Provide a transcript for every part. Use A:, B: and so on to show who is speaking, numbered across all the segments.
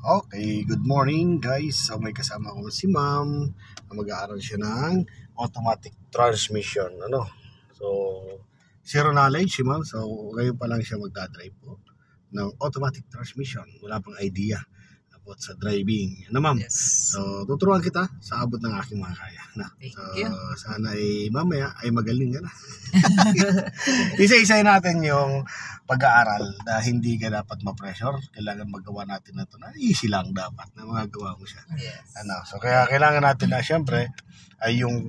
A: Okay, good morning guys. So may kasama ko si ma'am na mag-aaral siya ng automatic transmission. So, zero knowledge si ma'am. So, ngayon pa lang siya magdadrive po ng automatic transmission. Wala pang idea about sa driving. Ma'am?
B: Yes.
A: So, tuturuan kita sa abot ng aking mga kaya.
B: Thank
A: So,
B: you.
A: sana ay mamaya ay magaling ka na. Isa-isay natin yung pag-aaral na hindi ka dapat ma-pressure. Kailangan magawa natin na ito na easy lang dapat na magagawa mo siya.
B: Yes.
A: So kaya kailangan natin na syempre ay yung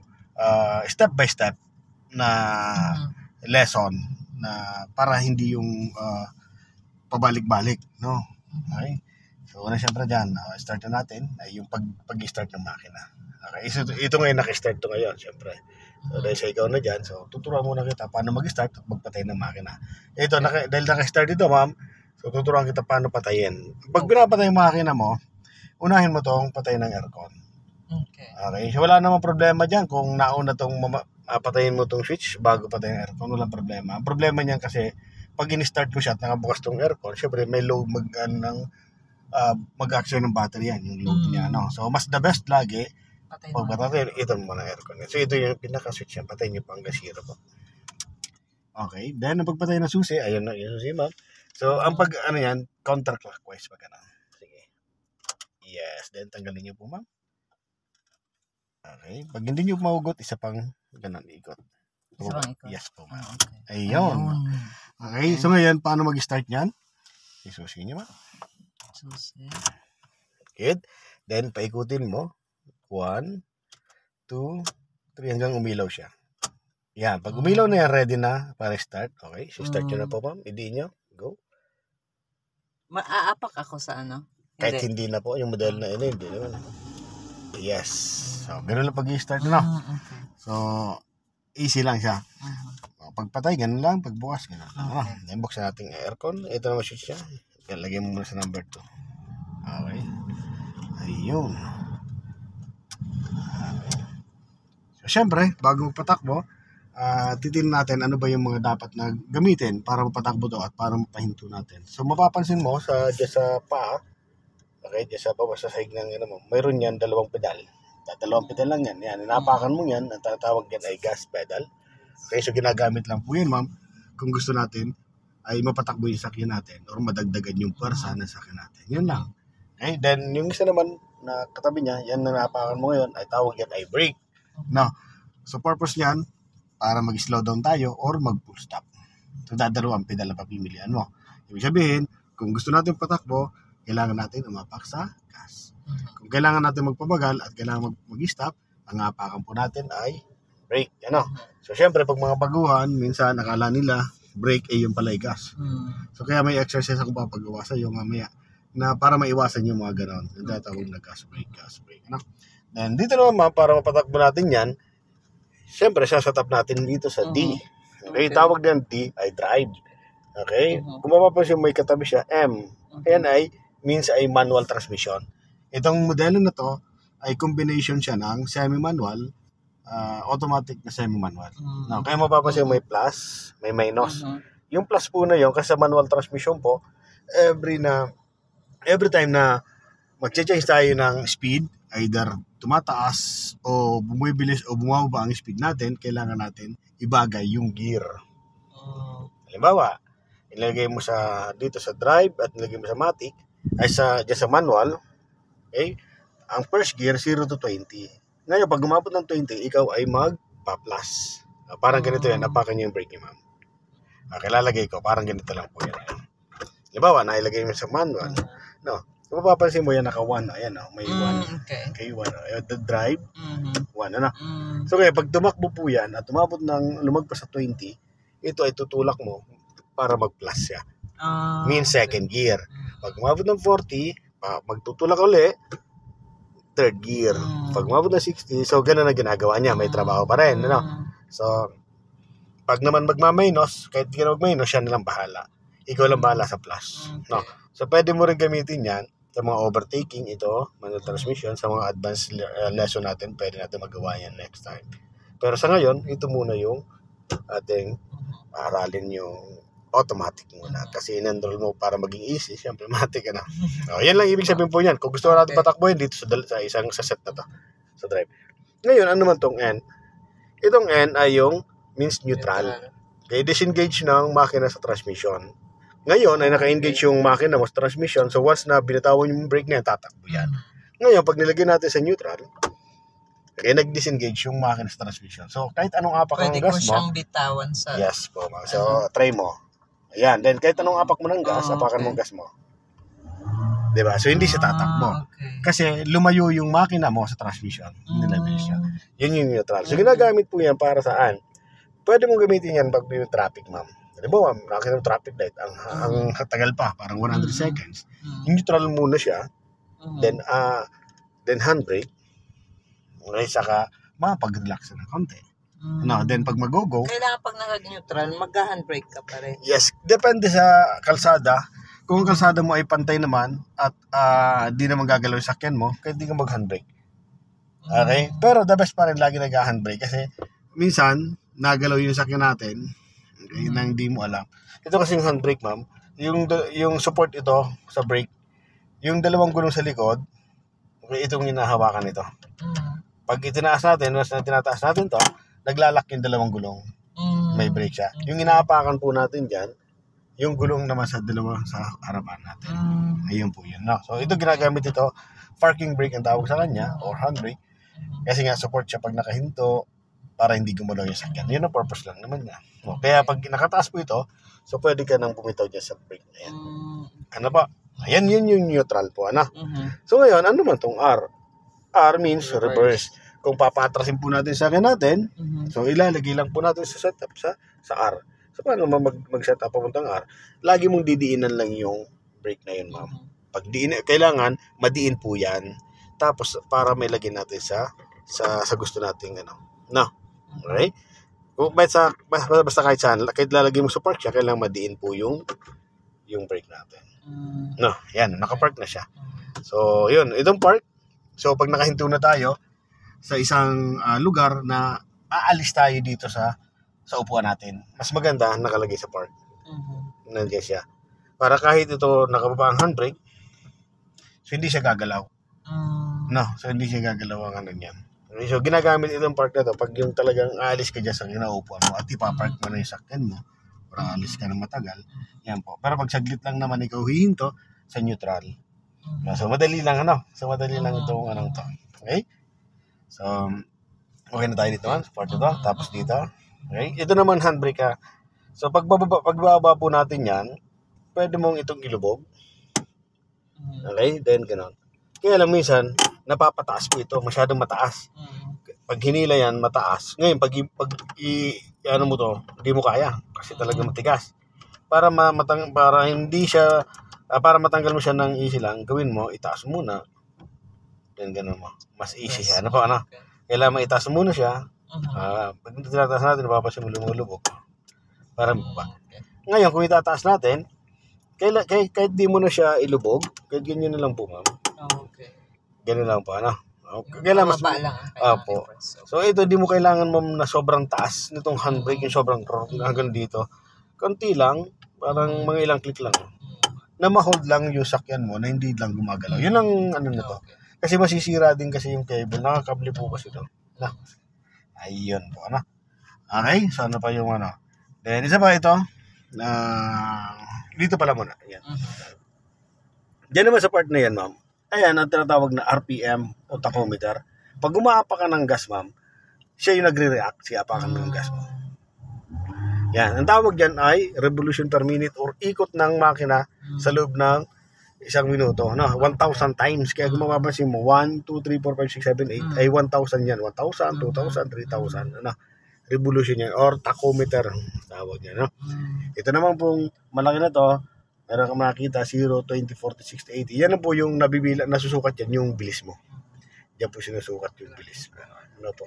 A: step by step na lesson na para hindi yung pabalik-balik, no? Okay? So una syempre dyan, start na natin ay yung pag-start ng makina. Okay, ito ngayon naka-start to ngayon, syempre. So dahil sa ikaw na dyan, so tuturuan muna kita paano mag-start at magpatay ng makina. Ito, dahil naka-start ito ma'am, so tuturuan kita paano patayin. Pag pinapatay yung makina mo, unahin mo tong patayin ng aircon. Okay, so wala namang problema dyan kung nauna tong patayin mo tong switch bago patayin ng aircon, walang problema. Ang problema niyan kasi, pag in-start mo siya at nakabukas tong aircon, syempre may load mag-action ng battery yan, yung load niya. No? So mas the best lagi, pag patayin, ito mo ng aircon. So ito yung pinaka-switch yan, patayin nyo pa hanggang 0 po. Okay, then ang pagpatay ng susi, ayun na yung susi ma'am. So ang yan, counterclockwise pag ano. Sige. Yes, then tanggalin nyo po ma'am. Okay, pag hindi nyo maugot, isa pang ganun ikot.
B: Isa pang ikot?
A: Yes po ma'am.
B: Okay.
A: Ayun. Okay, so ngayon, paano mag-start yan? Isusi nyo ma'am.
B: Susi.
A: Good. Then paikutin mo. 1, 2, 3 hanggang umilaw siya. Yan. Pag umilaw na yan, ready na para start. Okay. So start nyo na po ma'am. Hindi nyo. Go.
B: Maaapak ako sa ano?
A: Kahit hindi na po. Yung model na ino, hindi naman. Yes. So, ganun lang pag-i-start na.
B: Okay.
A: So, easy lang siya. Pagpatay, ganun lang. Pagbukas, ganun lang.
B: Okay.
A: Then buksan natin aircon. Ito naman switch siya. Lagyan mo muna sa number 2. Okay. Ayun. So, syempre, bago magpatakbo, titignan natin ano ba yung mga dapat na gamitin para mapatakbo to at para mapahinto natin. So, mapapansin mo dyan sa paa, okay, dyan sa baba sa sahig ng mayroon yan dalawang pedal. Dalawang pedal lang yan. Yan, inapakan mo yan, ang tatawag yan ay gas pedal. Okay, so ginagamit lang po yun, ma'am, kung gusto natin ay mapatakbo yung sakyan natin or madagdagan yung pwersa ng sakyan natin. Yun lang. Okay, then yung isa naman na katabi niya, yan na napakan mo ngayon, ay tawag yan ay brake. No. So purpose niyan, para mag-slow down tayo or mag-full stop. So dadalawang pedal na papimilian mo. Ibig sabihin, kung gusto natin patakbo, kailangan natin umapak sa gas. Kung kailangan natin magpabagal at kailangan mag-stop, ang apakan po natin ay brake. So syempre, pag mga baguhan, minsan nakala nila, brake ay yung pala gas. So kaya may exercise ako papagawa sa iyo mamaya na para maiwasan yung mga ganon. Yung tatawag na gas brake. Then dito naman para mapatakbo natin yan, syempre sasatap natin dito sa D. Okay, tawag din D ay drive. Okay, kung mapapansin may katabi siya M. Ayan means ay manual transmission. Itong modelo na to ay combination siya ng semi-manual, automatic na semi-manual. Kaya mapapansin may plus, may minus. Yung plus po na yun, kasi sa manual transmission po, every time na mag-change tayo ng speed, either tumataas o bumibilis o bumababa ang speed natin, kailangan natin ibagay yung gear. Halimbawa, ilagay mo dito sa drive at ilagay mo sa matic, ay dyan sa manual, okay? Ang first gear, 0 to 20. Ngayon, pag umabot ng 20, ikaw ay magpa-plus. Parang ganito yan, napakan nyo yung brake niyo, ma'am. Okay, lalagay ko, parang ganito lang po yan. Halimbawa, nailagay mo sa manual. No, kung mapapansin mo yan, naka-1. Ayan, may 1. Okay, 1. The drive, 1. So, kaya pag tumakbo po yan at lumagpas sa 20, ito ay tutulak mo para mag-plus siya. Means second gear. Pag umabot ng 40, magtutulak uli, third gear. Pag umabot ng 60, so ganun ang ginagawa niya. May trabaho pa rin. So, pag naman magma-minus, kahit di ka na mag-minus, siya nalang bahala. Ikaw lang bahala sa plus. No? So, pwede mo rin gamitin yan sa mga overtaking ito, manual transmission, sa mga advanced lesson natin, pwede natin magawa yan next time. Pero sa ngayon, ito muna yung ating aralin yung automatic muna. Kasi in-enroll mo para maging easy, syempre matic ka na. Yan lang ibig sabihin po yan. Kung gusto natin patakbuhin dito sa isang set na to, sa drive. Ngayon, ano man tong N? Itong N ay yung means neutral. Okay, disengage ng makina sa transmission. Ngayon ay naka-engage yung makina mo sa transmission. So once na binatawan yung brake na yan, tatakbo yan. Ngayon, pag nilagay natin sa neutral, kaya nag-disengage yung makina sa transmission. So kahit anong apak ng gas mo,
B: pwede ko siyang bitawan sa...
A: Yes po. So try mo. Ayan. Then kahit anong apak mo ng gas, apakan mo ang gas mo. Diba? So hindi siya tatakbo. Kasi lumayo yung makina mo sa transmission. Nilabil siya. Yun yung neutral. So ginagamit po yan para saan? Pwede mong gamitin yan pag may traffic, ma'am. Diba, nakita ng traffic light, ang tagal pa, parang 100 seconds. Yung neutral muna siya, then handbrake, okay, saka makapag-relax ng konti. No, then pag mag-go,
B: kailangan pag naka-neutral, mag-handbrake ka pa rin.
A: Yes, depende sa kalsada. Kung ang kalsada mo ay pantay naman at di naman gagalaw yung sakyan mo, kahit di ka mag-handbrake. Okay? Pero the best pa rin lagi nag-handbrake kasi minsan, nagalaw yung sakyan natin, okay, nang di mo alam. Ito kasi yung handbrake, ma'am. Yung support ito sa brake, yung dalawang gulong sa likod, okay, itong hinahawakan ito. Pag itinaas natin, once na tinataas natin to, naglalak yung dalawang gulong. May brake siya. Yung inaapakan po natin dyan, yung gulong naman sa dalawa sa harapan natin. Ayun po yun. No? So ito ginagamit ito, parking brake ang tawag sa kanya, or handbrake. Kasi nga support siya pag nakahinto, para hindi gumalaw yung sakyan. Yun ang purpose lang naman niya. No? Kaya pag nakataas po ito, so pwede ka nang bumitaw dyan sa brake na yan. Ano ba? Ayan, yun yung neutral po. Ano? So ngayon, ano man tong R? R means reverse. Kung papatrasin po natin sa sakyan natin, so ilalagay lang po natin sa setup sa R. So paano mag-set up papuntang R? Lagi mong didiinan lang yung brake na yun, ma'am. Pag kailangan, madiin po yan. Tapos, para may lagay natin sa gusto nating ano. No? Okay? Basta kahit saan, kahit lalagay mo sa park siya, kailangan madiin po yung brake natin. No, yan, nakapark na siya. So, yun, itong park. So, pag nakahinto na tayo sa isang lugar na aalis tayo dito sa upuan natin, mas maganda nakalagay sa park. Nandiyan siya. Para kahit ito nakababa ang handbrake, so hindi siya gagalaw. No, so hindi siya gagalaw ang ano niyan. So, ginagamit itong park na to pag yung talagang aalis ka dyan sa kinaupuan mo at ipapark mo na yung sakyan mo para aalis ka na matagal. Yan po. Pero pag saglit lang naman ikaw hihinto sa neutral. So, madali lang itong anong to. Okay? So, okay na tayo dito man. Part ito. Tapos dito. Okay? Ito naman handbrake ka. So, pagbaba po natin yan, pwede mong itong ilubog. Okay? Then, ganun. Kaya lang minsan, napapataas po ito, masyadong mataas. Pag hinila yan, mataas. Ngayon, ano mo to, hindi mo kaya kasi talaga matigas. Para hindi siya para matanggal mo siya ng easy lang, gawin mo, itaas muna. Then ganun mo. Mas easy siya. Ano pa, ano? Kailangan itaas muna siya. Pag tinataas natin, napapasin mo lumulubog. Para ba? Ngayon, kung itataas natin, kahit di mo na siya ilubog, kahit ganyan na lang po, ma'am. Ganun lang po, ano? Kailangan mas po. So ito, di mo kailangan, ma'am, na sobrang taas nitong handbrake, yung sobrang hanggang dito. Konti lang, parang mga ilang click lang. Na ma-hold lang yung sakyan mo na hindi lang gumagalaw. Yun ang ano nito. Kasi masisira din kasi yung cable. Nakakable po kasi ito. Na. Ayun po, ano? Okay, so ano pa yung ano? Then isa pa ito, dito pala muna. Ayan. Diyan naman sa part na yan, ma'am. Ayan, ang tinatawag na RPM o tachometer. Pag umaapak ka ng gas, ma'am, siya yung nagre-react, siya apakan mo yung gas mo. Yan, ang tawag dyan ay revolution per minute or ikot ng makina sa loob ng isang minuto. No? 1,000 times. Kaya kung mapapansin mo, 1, 2, 3, 4, 5, 6, 7, 8, ay 1,000 yan. 1,000, 2,000, 3,000. Ano? Revolution yan or tachometer. Tawag yan. No? Ito naman pong malaki na to, meron kang makikita 0, 20, 40, 60, 80. Yan na po yung nasusukat yan, yung bilis mo. Diyan po sinusukat yung bilis mo. Ano po?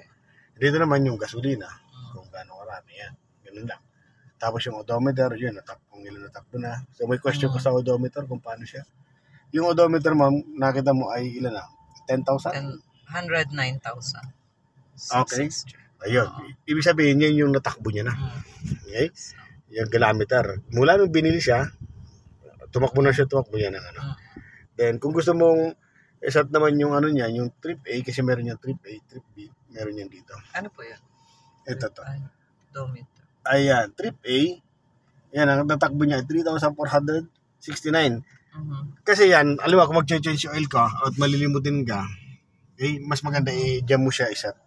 A: Dito naman yung gasolina. Kung gaano karami yan. Ganun lang. Tapos yung odometer, yun, kung ilan natakbo na. So may question ko sa odometer kung paano siya. Yung odometer, ma'am, nakita mo ay ilan na? 10,000?
B: 109,000.
A: Okay. Ayun. Ibig sabihin, yan yung natakbo niya na. Okay? yung galameter. Mula nung binili siya, tumakbo yan ang ano. Then, kung gusto mong isat naman yung ano niya, yung trip A, kasi meron yung trip A, trip B, meron yan dito.
B: Ano po yan?
A: Ito to.
B: Odometer.
A: Ayan, trip A, yan, ang tatakbo niya, 3,469. Kasi yan, alam mo, kung mag-change oil ka at malilimutin ka, mas maganda i-jam mo siya isat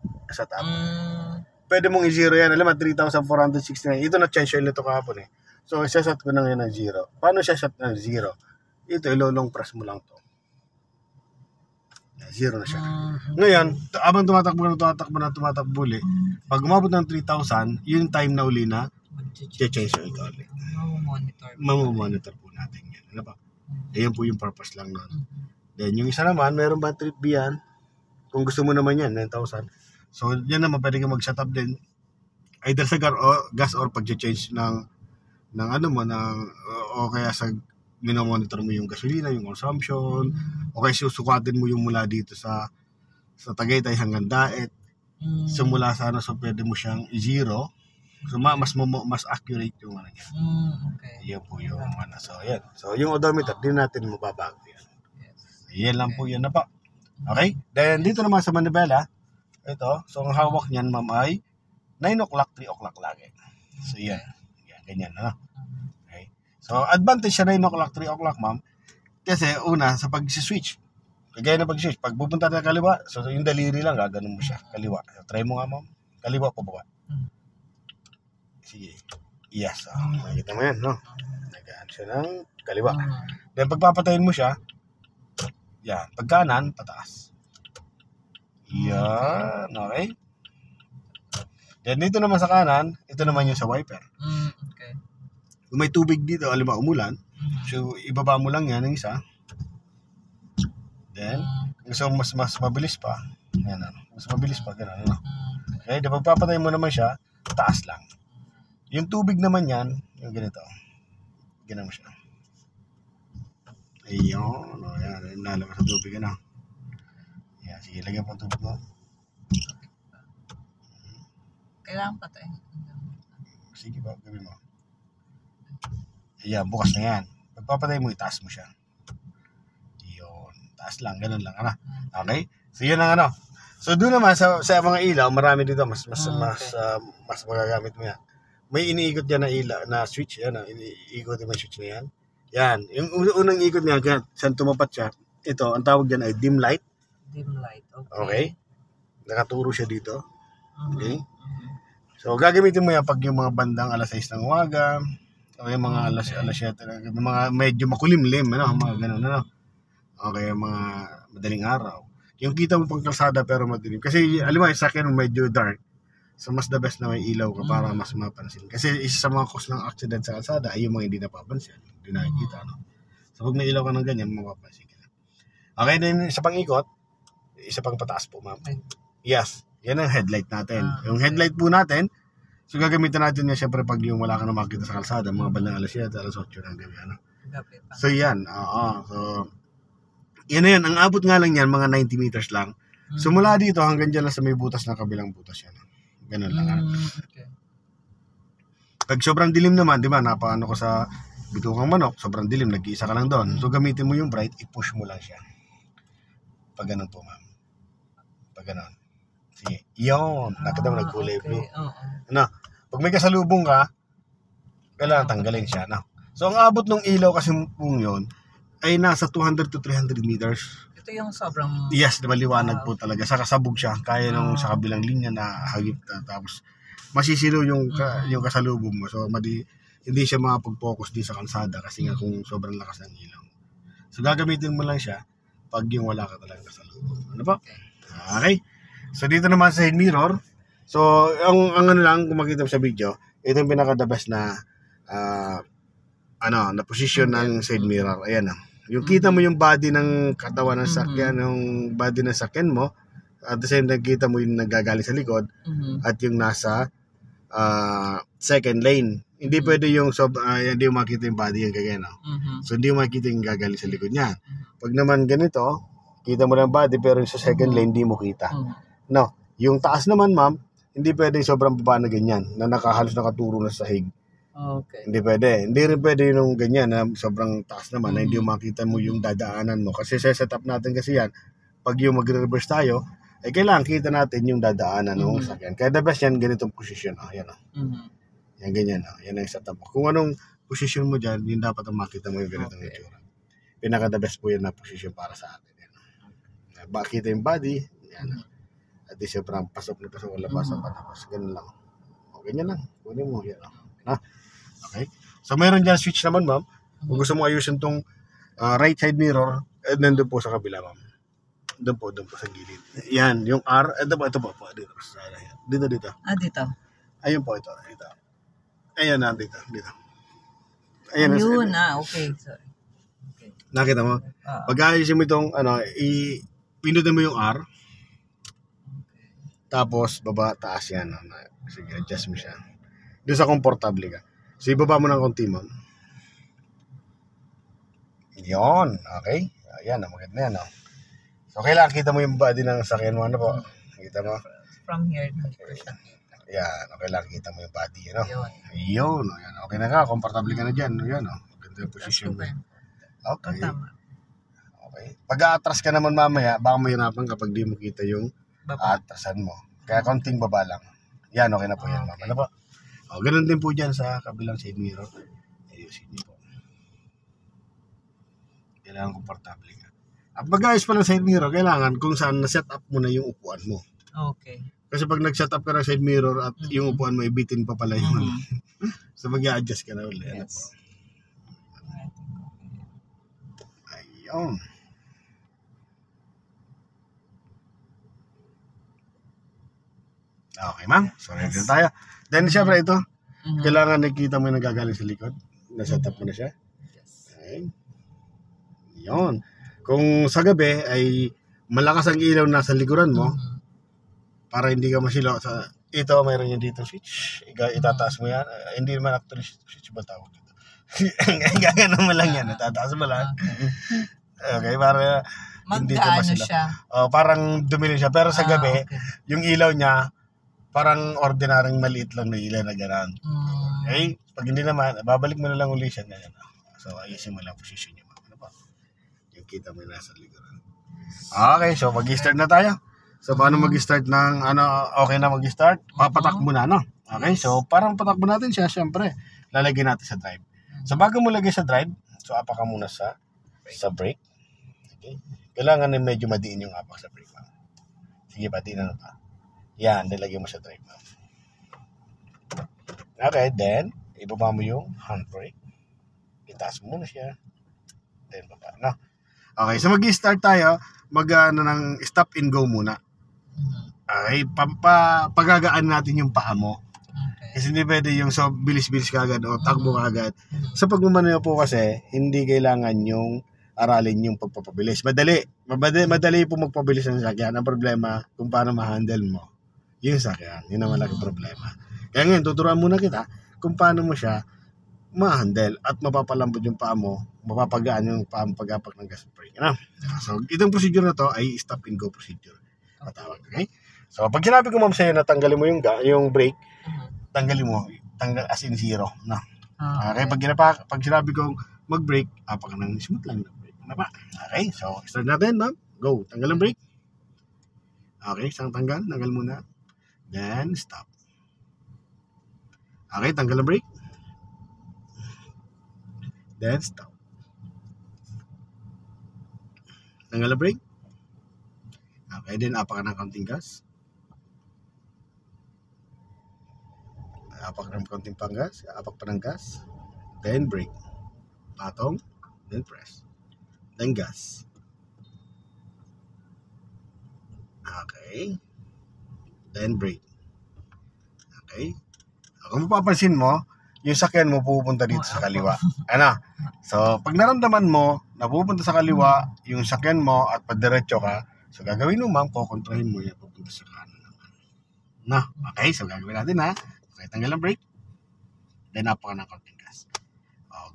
A: up. Pwede mong i-zero yan, alam mo, 3,469. Ito na-change oil nito kahapon eh. So, isasat ko na ngayon ng 0. Paano siya set ng 0? Ito, ilolong press mo lang to. 0 na siya. Ngayon, habang tumatakbo ulit, pag umabot ng 3,000, yung time na uli na, change oil ka ulit. Mamomonitor po natin yan. Ano ba? Ayan po yung purpose lang nun. Then, yung isa naman, meron ba trip B yan? Kung gusto mo naman yan, 9,000. So, yan naman, pwede ka mag-set up din. Either sa gas or pag-change ng ano mo, o kaya sa minomonitor mo yung gasolina, yung consumption, o kaya susukatin mo yung mula dito sa Tagaytay hanggang Daet. Simula sa ano, so pwede mo siyang i-zero. So, mas accurate yung ano niya.
B: Okay.
A: Yan po yung ano. So, yan. So, yung odometer, din natin mababago yan. Yan lang po yan na pa. Okay? Then, dito naman sa Manibela, ito, so ang hawak niyan, ma'am, ay 9 o'clock, 3 o'clock lagi. So, yan. Yan, ganyan, ano? Okay? So, advantage siya 9 o'clock, 3 o'clock, ma'am. Kasi, una, sa pag-switch, kagaya na pag-switch, pag pupunta na kaliwa, so yung daliri lang, gaganon mo siya, kaliwa. So, try mo nga, ma'am. Kaliwa po ba? Sige. Yes. Nakikita mo yan, no? Nagaan siya ng kaliwa. Then, pagpapatayin mo siya, yan. Pag kanan, pataas. Yan. Okay. Then, dito naman sa kanan, ito naman yung sa wiper.
B: Okay.
A: Kung may tubig dito, alam mo, umulan, so, ibaba mo lang yan ng isa. Then, gusto mo mas mabilis pa. Yan, ano. Mas mabilis pa, gano'n, ano. Okay. Then, pagpapatayin mo naman siya, taas lang. Yung tubig naman yan, yung ganito. Ganun mo siya. Ayun. O, yan. Nalabas sa tubig, ano. Yan. Sige, lagyan po ang tubig mo.
B: Kailangan pa tayo.
A: Sige ba, gawin mo. Ayan, bukas na yan. Pagpapatay mo, itaas mo siya. Yun. Taas lang, ganun lang, ano. Okay? So, yun ang ano. So, doon naman, sa mga ilaw, marami dito. Mas magagamit mo yan. May iniikot yan na ilaw, na switch. Yan, iniikot yung switch na yan. Yan. Yung unang ikot niya, kaya saan tumapat siya, ito, ang tawag dyan ay dim light.
B: Dim light, okay.
A: Okay? Nakaturo siya dito. Okay? So, gagamitin mo yan pag yung mga bandang alas 6 ng umaga, o yung mga alas 7, mga medyo makulimlim, ano, mga ganun, ano. Okay, mga madaling araw. Yung kita mo pang kalsada pero madilim. Kasi, alam mo, sa akin medyo dark. So, mas the best na may ilaw ka para mas mapansin. Kasi isa sa mga cause ng accident sa kalsada ay yung mga hindi napapansin. Hindi nakikita, no? So, pag may ilaw ka ng ganyan, mapapansin ka. Okay, then isa pang ikot, isa pang pataas po, ma'am. Yes, yan ang headlight natin. Yung headlight po natin, so gagamitin natin yan syempre pag yung wala ka na makita sa kalsada, mga bandang alas 7, alas 8 ng gabi, ano? So, yan. So, yan na yan. Ang abot nga lang yan, mga 90 meters lang. So, mula dito hanggang dyan lang sa may butas na kabilang butas yan. Ganun lang.
B: Okay.
A: Pag sobrang dilim naman, di ba, napaano ko sa bitukang manok, sobrang dilim, nag-iisa ka lang doon. So, gamitin mo yung bright, i-push mo lang siya. Pag ganun po, ma'am. Pag ganun. Sige. Yun. Nakita mo, nagkulay blue. Ano? Pag may kasalubong ka, kailangan tanggalin siya. No? So, ang abot ng ilaw kasi pong yun, ay nasa 200 to 300 meters.
B: Ito yung sobrang...
A: Yes, maliwanag po talaga. Sa kasabog siya, kaya nung sa kabilang linya na hagip na. Tapos, masisilo yung kasalubong mo. So, hindi siya makapag-focus din sa kalsada kasi nga kung sobrang lakas ng ilaw. So, gagamitin mo lang siya pag yung wala ka talagang kasalubong. Ano po? Okay. So, dito naman sa head mirror. So, ang ano lang, kung makita mo sa video, ito yung pinaka-the best na na position ng side mirror. Ayan na. Yung kita mo yung body ng katawan ng sakyan, yung body ng sakyan mo, at the same time, kita mo yung nagagaling sa likod, at yung nasa second lane. Hindi pwede yung hindi mo makita yung body yung kagaya, no? So, hindi mo makita yung gagaling sa likod niya. Pag naman ganito, kita mo lang body, pero yung sa second lane, hindi mo kita. No. Yung taas naman, ma'am, hindi pwede sobrang baba na ganyan, na halos nakaturo na sa sahig.
B: Okay.
A: Hindi pwede. Hindi rin pwede yung ganyan na sobrang taas naman na hindi mo makita mo yung dadaanan mo. Kasi sa setup natin kasi yan, pag yung magre-reverse tayo, ay kailangan kita natin yung dadaanan ng sakyan. Kaya the best yan, ganitong position. Yan o. Yan ganyan o. Yan ang setup mo. Kung anong position mo dyan, yun dapat ang makita mo yung ganitong itsura. Pinaka the best po yan na position para sa atin. Yan. Bakita yung body. Yan. At di sobrang pasok na pasok. Wala pasok pa tapos. Ganun lang. O, ganyan lang. Kunin mo. Yan o. Okay? So, mayroon dyan switch naman, ma'am. Kung gusto mo ayusin tong right side mirror, nandun po sa kabila, ma'am. Doon po sa gilid. Yan, yung R. Ito po. Dito. Dito.
B: Dito.
A: Ayun po, ito. Ayan na, dito. Ayan.
B: Ayun, okay. Sorry. Okay.
A: Nakita mo? Pag ayusin mo itong, pinutin mo yung R. Tapos, baba, taas yan. Sige, adjust mo siya. Doon sa komportable ka. So, ibaba mo ng konti, ma'am. Yun. Okay. Ayan, maganda yan. So, kailangan kita mo yung body ng sakyan mo. Ano po? Kita mo?
B: From here, dito siya.
A: Yan. Okay lang, kita mo yung body. Ano?
B: Yun.
A: Ayan. Okay na ka. Komportable ka na dyan. Yan. Ganda yung position mo. Okay.
B: Tama.
A: Okay. Pag aatras ka naman mamaya, baka mahirapan kapag di mo kita yung aatrasan mo. Kaya konting baba lang. Yan. Okay na po yan, ma'am. Ano po? Ganun din po dyan sa kabilang side mirror. Ayusin niyo po. Kailangan komportable ka. At pag-ayos pa ng side mirror, kailangan kung saan na-set up mo na yung upuan mo.
B: Okay.
A: Kasi pag nag-set up ka ng side mirror at yung upuan mo, ibitin pa pala yung so mag-a-adjust ka na ulit.
B: Yes.
A: Ayun. Okay, ma'am. So, ready na tayo. Then, syempre ito, kailangan nakita mo yung nagagaling sa likod. Na-set up mo na siya.
B: Yes.
A: Okay. Yun. Kung sa gabi ay malakas ang ilaw na sa likuran mo, para hindi ka masilo sa ito, mayroon yung dito switch. Itataas mo yan. Hindi naman actually switch ba tawag dito? Gagano mo lang yan. Itataas mo lang. Okay, para hindi ka masilo. Parang dumili siya. Pero sa gabi, yung ilaw niya, parang ordinaryong maliit lang na ilaw na gano'n. Okay? Pag hindi naman, babalik mo na lang uli siya. Ganyan. So, ayusin mo lang position niya. Ano pa? Yung kita mo yung nasa likuran. Okay, so mag-start na tayo. So, paano mag-start ng, okay na mag-start? Papatakbo na, no? Okay, so, parang patakbo natin siya, syempre, lalagyan natin sa drive. So, bago mo lagay sa drive, so, apak ka muna sa brake. Okay? Kailangan na medyo madiin yung apak sa brake, ma'am. Sige, patiin na pa. Yan, nilagyan mo sa drive, ma'am. Okay, then, ibaba mo yung handbrake. Itaas mo muna siya. Then, baba, no? Okay, so mag-start tayo, ng stop and go muna. Okay, pagagaan natin yung paa mo. Kasi hindi pwede yung so bilis-bilis kagad o takbo kagad. Sa pagmamaneho po kasi, hindi kailangan yung aralin yung pagpapabilis. Madali po magpabilis ng sakyan. Ang problema, kung paano ma-handle mo yung sakyan. Yun ang malaking problema. Kaya ngayon, tuturuan muna kita kung paano mo siya ma-handle at mapapalambot yung paa mo, mapapagaan yung paa mo pag-apak ng gas brake. So, itong procedure na to ay stop and go procedure. Matawag, okay? So, pag sinabi ko ma'am sa'yo na tanggalin mo yung brake, tanggalin mo, as in zero. No? Okay, pag sinabi ko mag-brake, apak ng smooth lang na brake. Ano ba? Okay, so start natin, ma'am. Go, tanggal ang brake. Okay, isang tanggal muna. Then, stop. Okay, tanggal ang brake. Then, stop. Tanggal ang brake. Okay, then apak ng konting gas. Apak ng konting panggas. Apak pa ng gas. Then, brake. Patong. Then, press. Then, gas. Okay. Then, brake. Okay. Kung mapapansin mo, yung sakyan mo pupunta dito sa kaliwa. So, pag naramdaman mo na pupunta sa kaliwa, yung sakyan mo at padiretso ka, so gagawin mo ma'am, kukontrahin mo yan, pupunta sa kanan naman. Okay, so gagawin natin ha. Okay, tanggal ang brake. Then, napaka ng konting gas.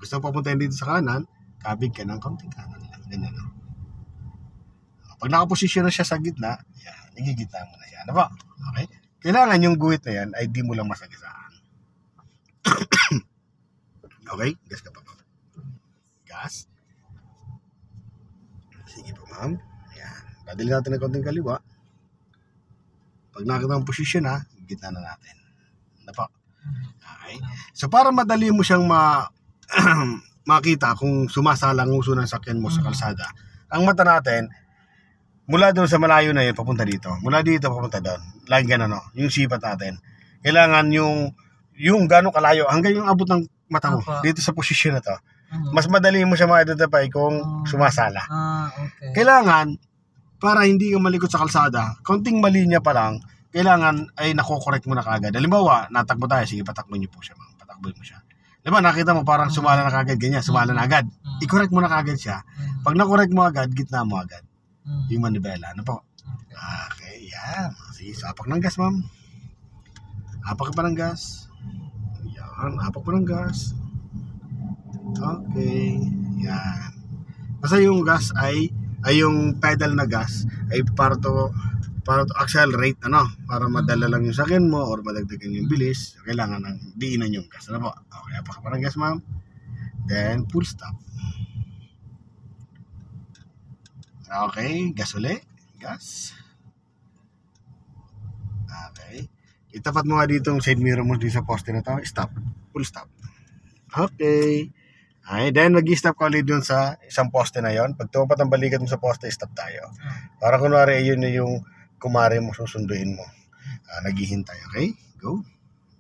A: Gusto mo papuntahin dito sa kanan, kabig ka ng konting kanan lang. Ganyan. Pag nakaposisyon na siya sa gitna, yan, nagigitna mo na siya. Ano ba? Okay? Kailangan yung guhit na yan ay di mo lang masagasaan. Okay? Gas ka pa, ma'am. Gas. Sige po, ma'am. Ayan. Dadali natin ng konting kaliwa. Pag nakita ang posisyon ha, gitna na natin. Ano po? Okay. So para madali mo siyang makita kung sumasalang uso ng sakyan mo sa kalsada, ang mata natin, mula doon sa malayo na yun, papunta dito. Mula dito, papunta doon. Laging ganun, no? Yung sipat natin. Kailangan yung gano'ng kalayo, hanggang yung abot ng mata mo, dito sa posisyon na to. Mas madali mo siya ma-identify kung sumasala.
B: Okay.
A: Kailangan, para hindi ka malikot sa kalsada, konting mali niya pa lang, kailangan ay nakokorek mo na kagad. Halimbawa, natakbo tayo, sige, patakbo niyo po siya, ma'am. Patakbo mo siya. Diba, nakita mo parang sumala na kagad, ganyan, sumala na agad. I-correct mo na kagad siya. Pag na-correct mo agad, gitna mo agad. Yung manibela. Ano po? Okay, yan. Sige, sapak ng gas, ma'am. Apak pa ng gas. Yan, apak pa ng gas. Okay, yan. Basta yung gas ay yung pedal na gas ay para to accelerate, para madala lang yung sakyan mo or madagdagan yung bilis, kailangan ng diinan yung gas. Ano po? Okay, apak pa ng gas, ma'am. Then, full stop. Okay, gas uli. Gas. Okay. Itapat mo nga dito yung side mirror mo dito sa poste na to. Stop. Full stop. Okay. Ay, then mag-stop ka ulit dun sa isang poste na yon. Pag tumapat ang balikat mo sa poste, stop tayo. Para kunwari, yun na yung kumari mo, susunduin mo. Naghihintay, okay? Go.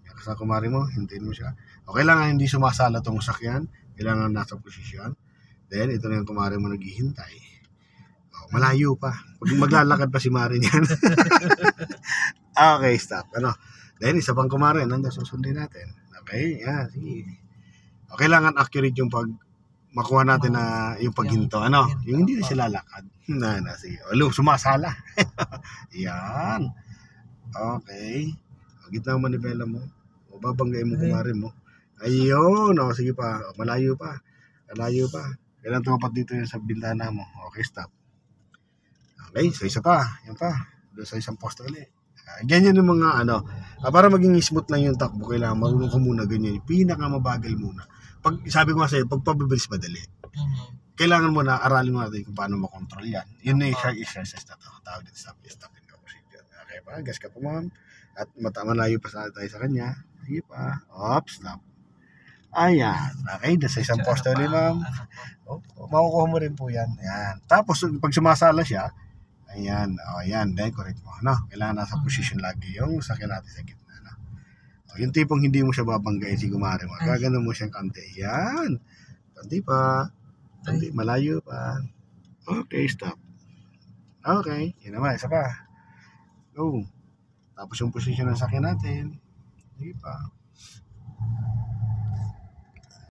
A: Yan sa kumari mo, hintayin mo siya. Okay lang, hindi sumasala tong sakyan. Kailangan nasa posisyon. Then, ito na yung kumari mo naghihintay. Malayo pa. Pag maglalakad pa si Mari niyan. Okay, stop. Then, isa pang kumari. Nandun, susundin natin. Okay, yan. Sige. Kailangan accurate yung pag makuha natin na yung paghinto. Yung hindi na sila lakad. Sige. Sumasala. Yan. Okay. Gitna mo manibela mo. O babanggain mo kumari mo. Ayun. Sige pa. Malayo pa. Malayo pa. Kailangan tumapat dito yung sa bintana mo. Okay, stop. Okay, so isa pa. Yan pa. Doon sa isang poste ulit. Ganyan yung mga para maging smooth lang yung takbo, kailangan marunong ka muna ganyan. Pinakamabagal muna. Pag sabi ko nga sa'yo, pag pabilis madali. Kailangan mo na aralin mo natin kung paano makontrol yan. Yun na yung exercise na to. Tawag dito stop and go procedure. Okay pa, gas ka po, ma'am. At malayo pa tayo sa kanya. Sige pa. Stop. Ayan. Okay, sa isang poste ulit, ma'am. Makukuha mo rin po yan. Ayan. Tapos, pag sumasala siya, ayan. Ayan. Then, correct mo. Kailangan nasa position lagi yung sakyan natin sa gitna. Yung tipong hindi mo siya babanggain si kumari mo. Gagano mo siyang kante. Yan. Kanti pa. Kanti. Malayo pa. Okay, stop. Okay. Yan naman. Isa pa. Go. Tapos yung position ng sakyan natin. Sige pa.